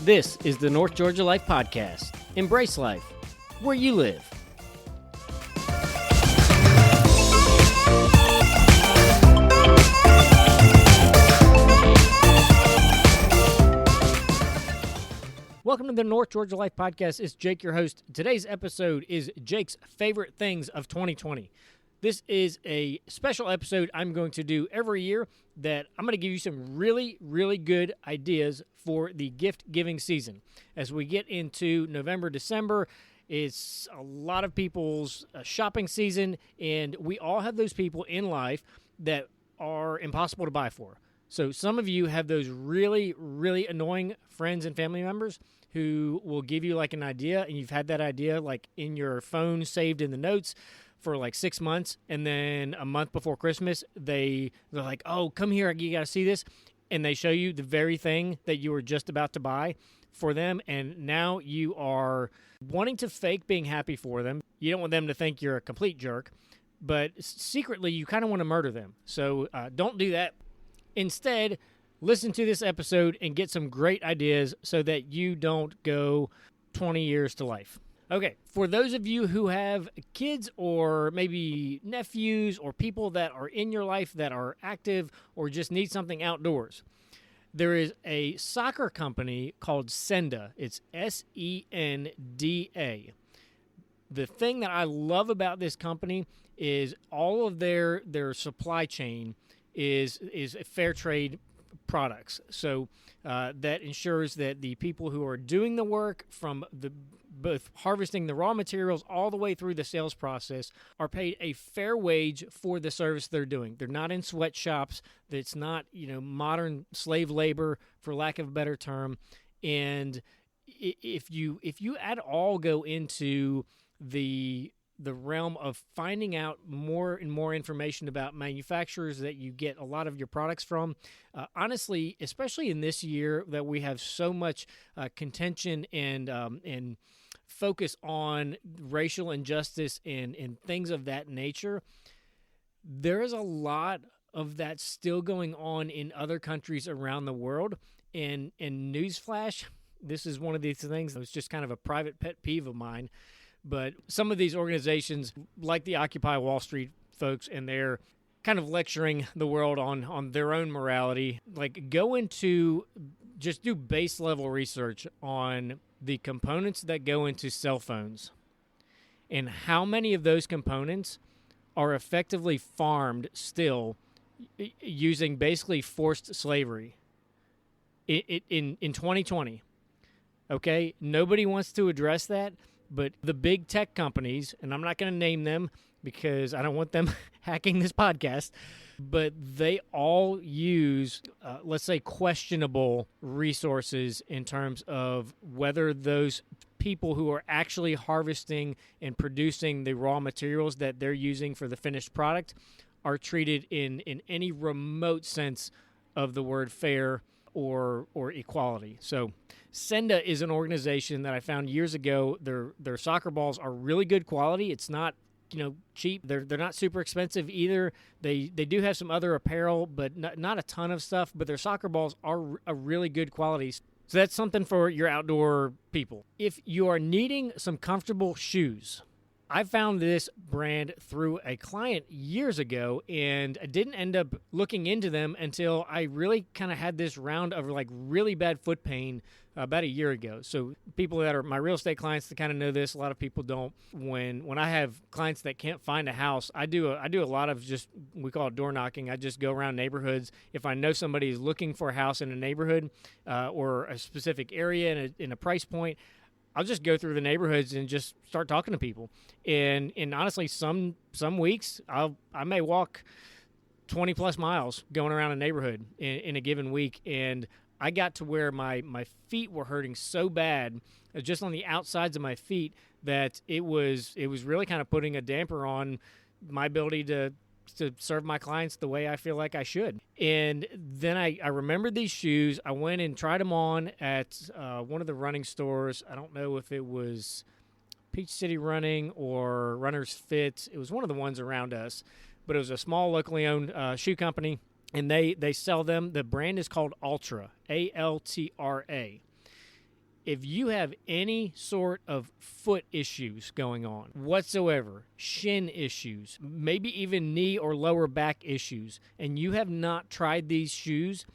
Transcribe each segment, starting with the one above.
This is the North Georgia Life Podcast. Embrace life, where you live. Welcome to the North Georgia Life Podcast. It's Jake, your host. Today's episode is Jake's favorite things of 2020. This is a special episode I'm going to do every year that I'm going to give you some really, really good ideas for the gift-giving season. As we get into November, December, it's a lot of people's shopping season, and we all have those people in life that are impossible to buy for. So some of you have those really, really annoying friends and family members who will give you like an idea, and you've had that idea like in your phone saved in the notes for like 6 months, and then a month before Christmas, they're like, oh, come here, you got to see this, and they show you the very thing that you were just about to buy for them, and now you are wanting to fake being happy for them. You don't want them to think you're a complete jerk, but secretly you kind of want to murder them. So don't do that. Instead, listen to this episode and get some great ideas so that you don't go 20 years to life. Okay, for those of you who have kids or maybe nephews or people that are in your life that are active or just need something outdoors, there is a soccer company called Senda. It's Senda. The thing that I love about this company is all of their supply chain is fair trade products. So that ensures that the people who are doing the work from both harvesting the raw materials all the way through the sales process are paid a fair wage for the service they're doing. They're not in sweatshops. It's not, modern slave labor, for lack of a better term. And if you at all go into the realm of finding out more and more information about manufacturers that you get a lot of your products from, honestly, especially in this year that we have so much contention and focus on racial injustice and things of that nature, there is a lot of that still going on in other countries around the world. And newsflash, this is one of these things that was just kind of a private pet peeve of mine. But some of these organizations, like the Occupy Wall Street folks, and they're kind of lecturing the world on their own morality, like just do base level research on the components that go into cell phones and how many of those components are effectively farmed still using basically forced slavery in 2020. Okay, nobody wants to address that. But the big tech companies, and I'm not going to name them because I don't want them hacking this podcast, but they all use, let's say, questionable resources in terms of whether those people who are actually harvesting and producing the raw materials that they're using for the finished product are treated in any remote sense of the word fair or equality. So Senda is an organization that I found years ago. Their soccer balls are really good quality. It's not cheap. They're not super expensive either. They do have some other apparel, but not a ton of stuff. But their soccer balls are a really good quality. So that's something for your outdoor people. If you are needing some comfortable shoes, I found this brand through a client years ago, and I didn't end up looking into them until I really kind of had this round of like really bad foot pain about a year ago. So people that are my real estate clients that kind of know this, a lot of people don't. When I have clients that can't find a house, I do a lot of just, we call it door knocking. I just go around neighborhoods. If I know somebody is looking for a house in a neighborhood or a specific area in a price point, I'll just go through the neighborhoods and just start talking to people. And honestly, some weeks I may walk 20 plus miles going around a neighborhood in a given week. And I got to where my feet were hurting so bad, just on the outsides of my feet, that it was really kind of putting a damper on my ability to serve my clients the way I feel like I should. And then I remembered these shoes. I went and tried them on at one of the running stores. I don't know if it was Peach City Running or Runner's Fit. It was one of the ones around us, but it was a small locally owned shoe company, and they sell them. The brand is called Altra, Altra. If you have any sort of foot issues going on whatsoever, shin issues, maybe even knee or lower back issues, and you have not tried these shoes,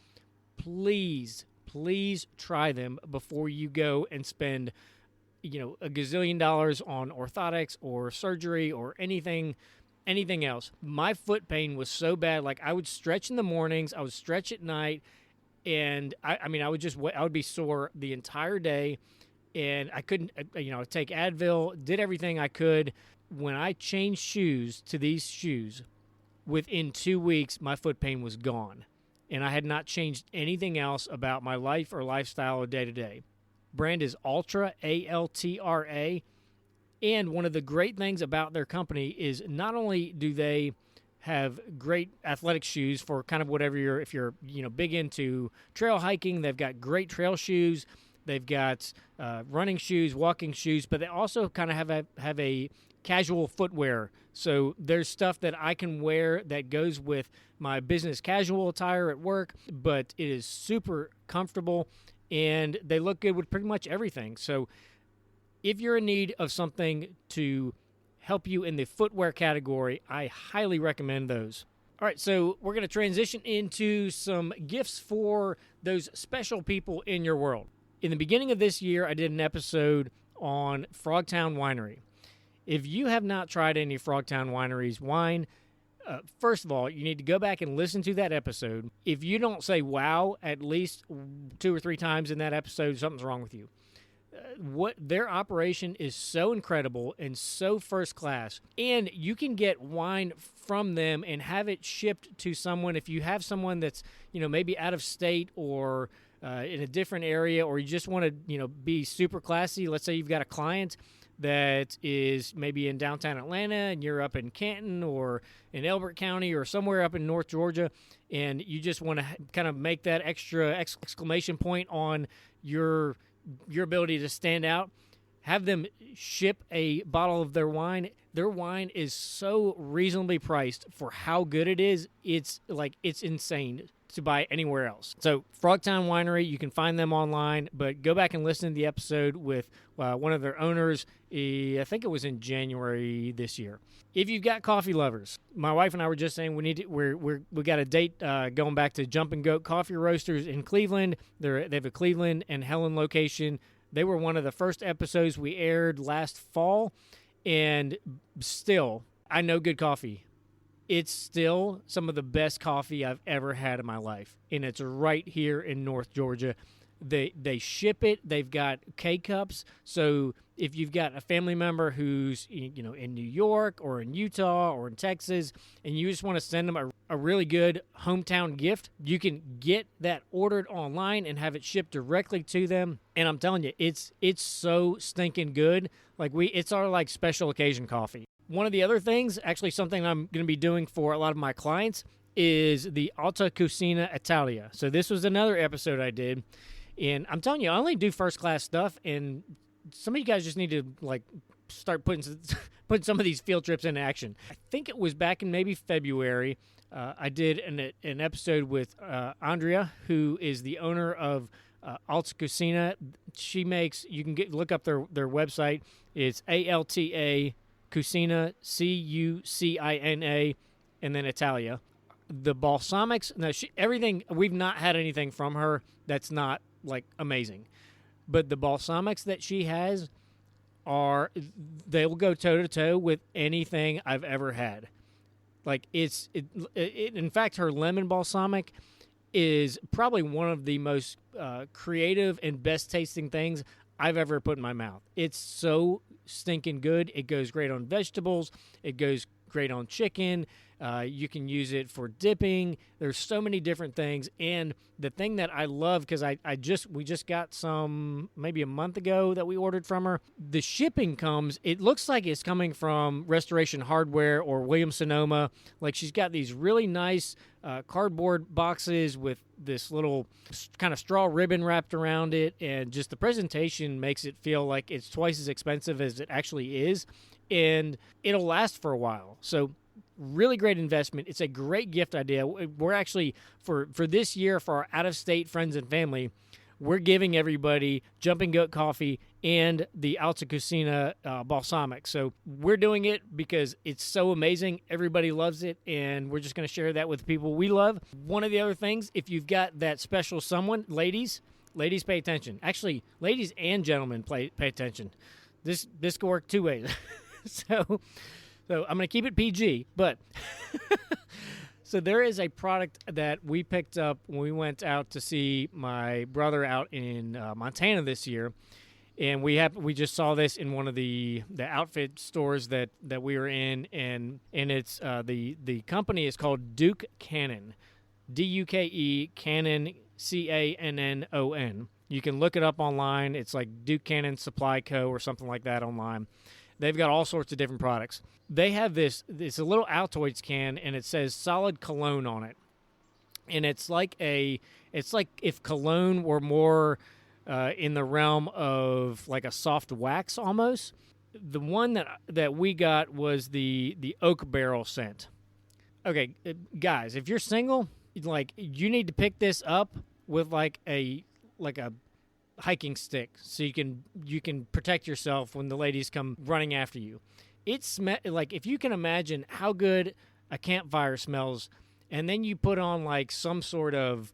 please try them before you go and spend, a gazillion dollars on orthotics or surgery or anything else. My foot pain was so bad. Like, I would stretch in the mornings, I would stretch at night, and I would be sore the entire day, and I couldn't, take Advil, did everything I could. When I changed shoes to these shoes, within 2 weeks, my foot pain was gone, and I had not changed anything else about my life or lifestyle or day-to-day. Brand is Altra, A-L-T-R-A, and one of the great things about their company is not only do they have great athletic shoes for kind of whatever if you're big into trail hiking. They've got great trail shoes. They've got running shoes, walking shoes, but they also kind of have a casual footwear. So there's stuff that I can wear that goes with my business casual attire at work, but it is super comfortable, and they look good with pretty much everything. So if you're in need of something to help you in the footwear category, I highly recommend those. All right, so we're going to transition into some gifts for those special people in your world. In the beginning of this year, I did an episode on Frogtown Winery. If you have not tried any Frogtown Winery's wine, first of all, you need to go back and listen to that episode. If you don't say wow at least 2 or 3 times in that episode, something's wrong with you. What their operation is so incredible and so first class, and you can get wine from them and have it shipped to someone. If you have someone that's maybe out of state or in a different area, or you just want to be super classy. Let's say you've got a client that is maybe in downtown Atlanta and you're up in Canton or in Elbert County or somewhere up in North Georgia, and you just want to kind of make that extra exclamation point on your ability to stand out, have them ship a bottle of their wine. Their wine is so reasonably priced for how good it is. It's insane to buy anywhere else. So Frogtown Winery, you can find them online, but go back and listen to the episode with one of their owners. I think it was in January this year. If you've got coffee lovers, my wife and I were just saying we got a date going back to Jumping Goat Coffee Roasters in Cleveland. They have a Cleveland and Helen location. They were one of the first episodes we aired last fall, and still, I know good coffee. It's still some of the best coffee I've ever had in my life, and it's right here in North Georgia. They ship it. They've got K-Cups, so if you've got a family member who's in New York or in Utah or in Texas, and you just want to send them a really good hometown gift, you can get that ordered online and have it shipped directly to them. And I'm telling you, it's so stinking good. It's our special occasion coffee. One of the other things, actually something I'm going to be doing for a lot of my clients, is the Alta Cucina Italia. So this was another episode I did, and I'm telling you, I only do first-class stuff, and some of you guys just need to start putting some of these field trips into action. I think it was back in maybe February. I did an episode with Andrea, who is the owner of Alta Cucina. She makes, you can look up their website. It's ALTA Cucina, Cucina, and then Italia. The balsamics, everything, we've not had anything from her that's not amazing. But the balsamics that she has they'll go toe to toe with anything I've ever had. In fact, her lemon balsamic is probably one of the most creative and best tasting things I've ever put in my mouth. It's so stinking good. It goes great on vegetables. It goes great on chicken. You can use it for dipping. There's so many different things. And the thing that I love, because we just got some maybe a month ago that we ordered from her. The shipping it looks like it's coming from Restoration Hardware or Williams-Sonoma. She's got these really nice cardboard boxes with this little kind of straw ribbon wrapped around it, and just the presentation makes it feel like it's twice as expensive as it actually is, and it'll last for a while. So really great investment. It's a great gift idea. We're actually, for this year, for our out-of-state friends and family, we're giving everybody Jumping Goat Coffee and the Alta Cucina Balsamic. So we're doing it because it's so amazing. Everybody loves it, and we're just going to share that with the people we love. One of the other things, if you've got that special someone, ladies pay attention. Actually, ladies and gentlemen pay attention. This could work two ways. So I'm going to keep it PG, but so there is a product that we picked up when we went out to see my brother out in Montana this year, and we just saw this in one of the outfit stores that we were in, and it's the company is called Duke Cannon, Duke Cannon, Cannon. You can look it up online. It's like Duke Cannon Supply Co. or something like that online. They've got all sorts of different products. They have this a little Altoids can, and it says solid cologne on it. And it's like if cologne were more in the realm of like a soft wax almost. The one that we got was the oak barrel scent. Okay, guys, if you're single, like you need to pick this up with like a hiking stick so you can protect yourself when the ladies come running after you. It's like if you can imagine how good a campfire smells, and then you put on like some sort of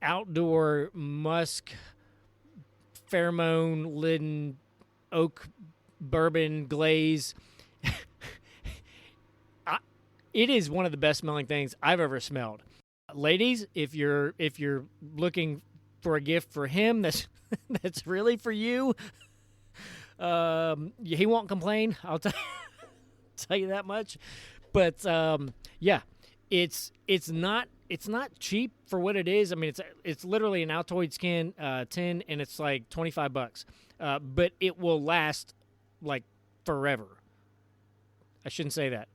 outdoor musk pheromone laden oak bourbon glaze. It is one of the best smelling things I've ever smelled. Ladies, if you're looking for a gift for him that's really for you, he won't complain. I'll tell you that much. But yeah, it's not cheap for what it is. I mean, it's literally an Altoids can tin, and it's like $25. But it will last like forever. I shouldn't say that.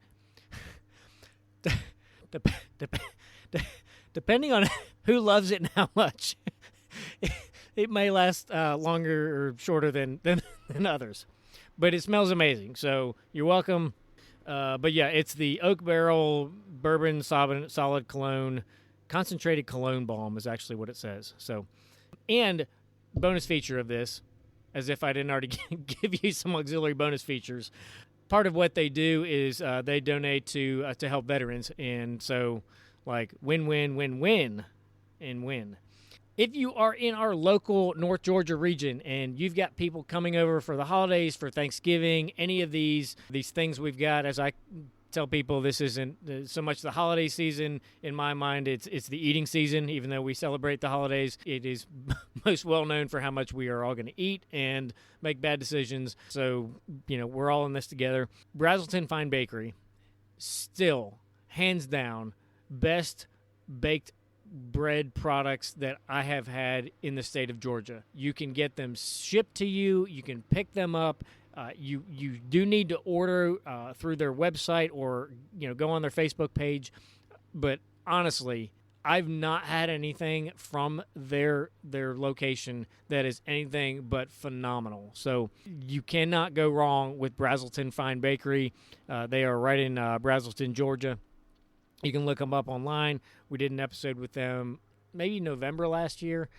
Depending on who loves it and how much, it may last longer or shorter than others. But it smells amazing, so you're welcome. But yeah, it's the Oak Barrel Bourbon Solid Cologne, Concentrated Cologne Balm is actually what it says. So, and bonus feature of this, as if I didn't already give you some auxiliary bonus features, part of what they do is they donate to help veterans, and so like win. If you are in our local North Georgia region and you've got people coming over for the holidays, for Thanksgiving, any of these things we've got, as I tell people, this isn't so much the holiday season. In my mind, it's the eating season. Even though we celebrate the holidays, it is most well known for how much we are all going to eat and make bad decisions. So, we're all in this together. Brazelton Fine Bakery, still, hands down, best baked bread products that I have had in the state of Georgia. You can get them shipped to you. You can pick them up. You do need to order through their website or go on their Facebook page. But honestly, I've not had anything from their location that is anything but phenomenal. So you cannot go wrong with Brazelton Fine Bakery. They are right in Brazelton, Georgia. You can look them up online. We did an episode with them maybe November last year.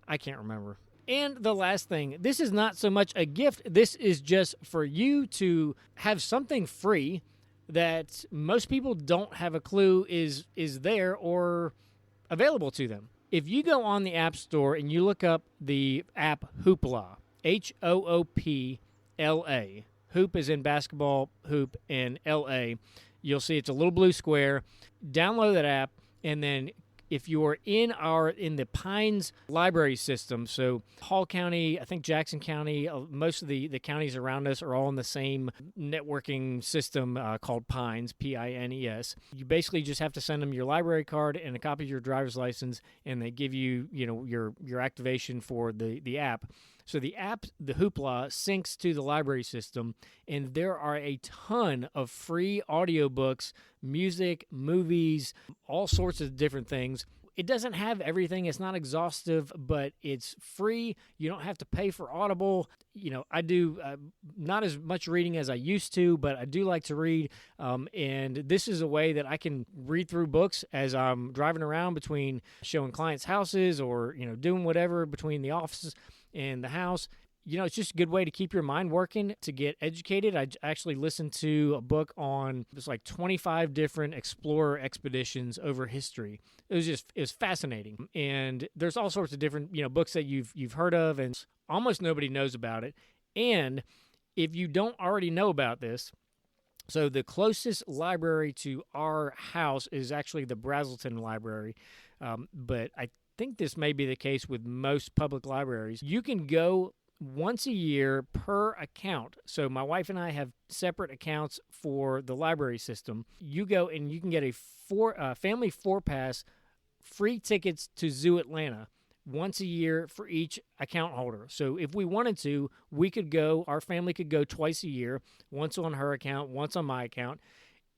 I can't remember. And the last thing, this is not so much a gift. This is just for you to have something free that most people don't have a clue is there or available to them. If you go on the App Store and you look up the app Hoopla, Hoopla, hoop is in basketball, hoop, and LA, you'll see it's a little blue square. Download that app, and then if you're in the Pines library system, so Hall County, I think Jackson County, most of the counties around us are all in the same networking system called Pines, Pines. You basically just have to send them your library card and a copy of your driver's license, and they give you, your activation for the app. So the app, the Hoopla, syncs to the library system, and there are a ton of free audiobooks, music, movies, all sorts of different things. it doesn't have everything. It's not exhaustive, but it's free. You don't have to pay for Audible. I do not as much reading as I used to, but I do like to read. And this is a way that I can read through books as I'm driving around between showing clients' houses or, doing whatever between the office and the house. It's just a good way to keep your mind working, to get educated. I actually listened to a book on, there's like 25 different explorer expeditions over history. It was fascinating. And there's all sorts of different, books that you've heard of, and almost nobody knows about it. And if you don't already know about this, so the closest library to our house is actually the Brazelton Library. But I think this may be the case with most public libraries. You can go once a year per account. So my wife and I have separate accounts for the library system. You go and you can get a family 4-pass, free tickets to Zoo Atlanta once a year for each account holder. So if we wanted to, our family could go twice a year, once on her account, once on my account.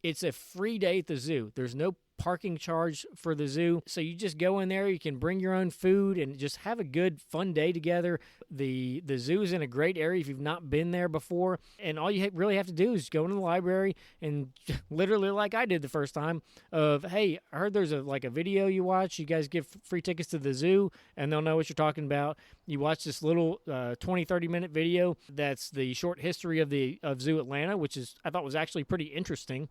It's a free day at the zoo. There's no parking charge for the zoo. So you just go in there, you can bring your own food and just have a good, fun day together. The zoo is in a great area if you've not been there before. And all you really have to do is go into the library and literally, like I did the first time, of, hey, I heard there's a video you watch. You guys give free tickets to the zoo, and they'll know what you're talking about. You watch this little 20, 30-minute video that's the short history of Zoo Atlanta, which I thought was actually pretty interesting.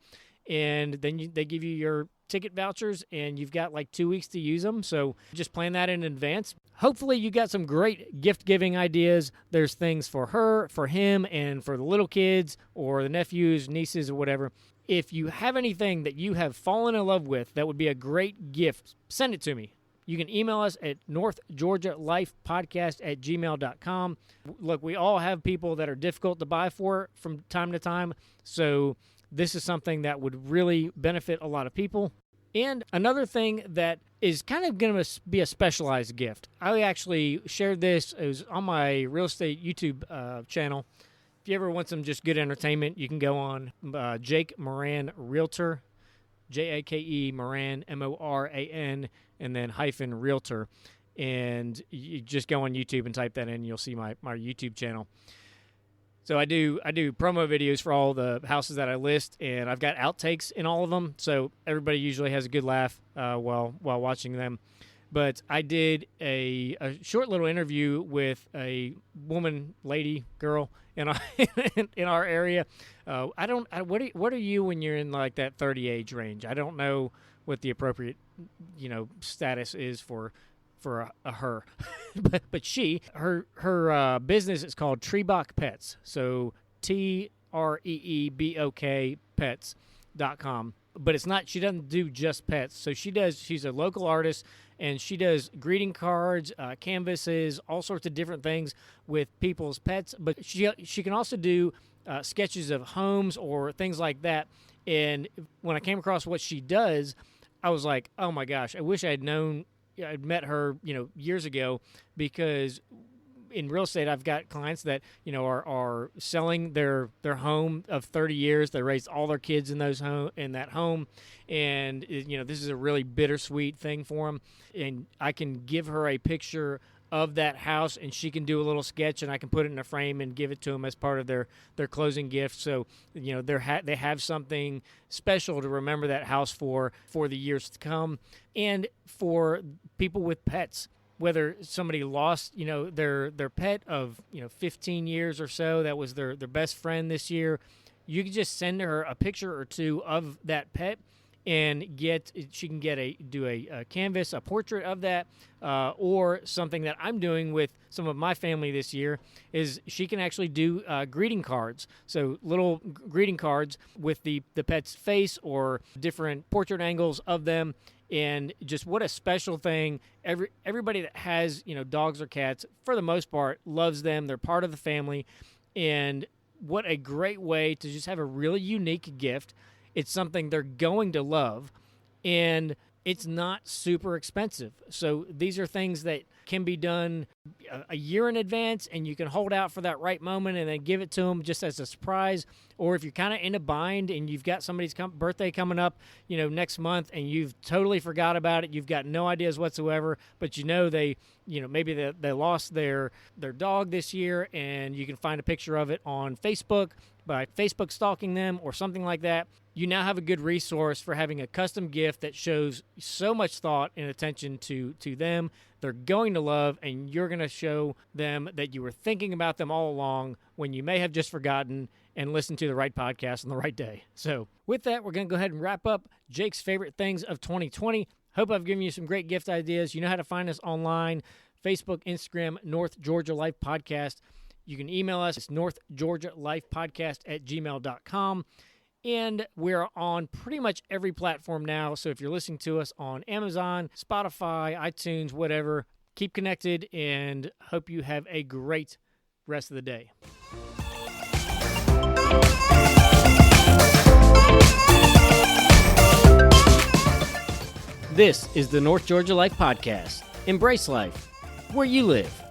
And then they give you your ticket vouchers, and you've got like 2 weeks to use them. So just plan that in advance. Hopefully you got some great gift-giving ideas. There's things for her, for him, and for the little kids or the nephews, nieces, or whatever. If you have anything that you have fallen in love with that would be a great gift, send it to me. You can email us at northgeorgialifepodcast@gmail.com. Look, we all have people that are difficult to buy for from time to time, so this is something that would really benefit a lot of people. And another thing that is kind of going to be a specialized gift. I actually shared this. It was on my real estate YouTube channel. If you ever want some just good entertainment, you can go on Jake Moran Realtor, Jake Moran, Moran, and then hyphen Realtor. And you just go on YouTube and type that in, and you'll see my YouTube channel. So I do promo videos for all the houses that I list, and I've got outtakes in all of them, so everybody usually has a good laugh while watching them. But I did a short little interview with a girl in our area. What are you when you're in like that 30 age range? I don't know what the appropriate status is for her, but her business is called Treebok Pets. So TREEBOK Pets.com. But it's not. She doesn't do just pets. So she's a local artist, and she does greeting cards, canvases, all sorts of different things with people's pets. But she can also do sketches of homes or things like that. And when I came across what she does, I was like, oh my gosh, I wish I had known. I'd met her, years ago, because in real estate, I've got clients that, are selling their home of 30 years. They raised all their kids in that home. And, this is a really bittersweet thing for them. And I can give her a picture of that house, and she can do a little sketch, and I can put it in a frame and give it to them as part of their closing gift. So, they have something special to remember that house for the years to come. And for people with pets, whether somebody lost, their pet of, 15 years or so, that was their best friend this year, you can just send her a picture or two of that pet, and she can do a canvas, a portrait of that, or something that I'm doing with some of my family this year is she can actually do greeting cards. So little greeting cards with the pet's face or different portrait angles of them. And just what a special thing. Everybody that has, dogs or cats, for the most part, loves them. They're part of the family. And what a great way to just have a really unique gift. It's something they're going to love. And it's not super expensive. So these are things that can be done a year in advance, and you can hold out for that right moment and then give it to them just as a surprise. Or if you're kind of in a bind and you've got somebody's birthday coming up, next month, and you've totally forgot about it, you've got no ideas whatsoever, but they, maybe they lost their dog this year, and you can find a picture of it on Facebook by Facebook stalking them or something like that. You now have a good resource for having a custom gift that shows so much thought and attention to them. They're going to love, and you're going to show them that you were thinking about them all along when you may have just forgotten and listened to the right podcast on the right day. So with that, we're going to go ahead and wrap up Jake's favorite things of 2020. Hope I've given you some great gift ideas. You know how to find us online, Facebook, Instagram, North Georgia Life Podcast. You can email us. It's northgeorgialifepodcast@gmail.com. And we're on pretty much every platform now. So if you're listening to us on Amazon, Spotify, iTunes, whatever, keep connected, and hope you have a great rest of the day. This is the North Georgia Life Podcast. Embrace life where you live.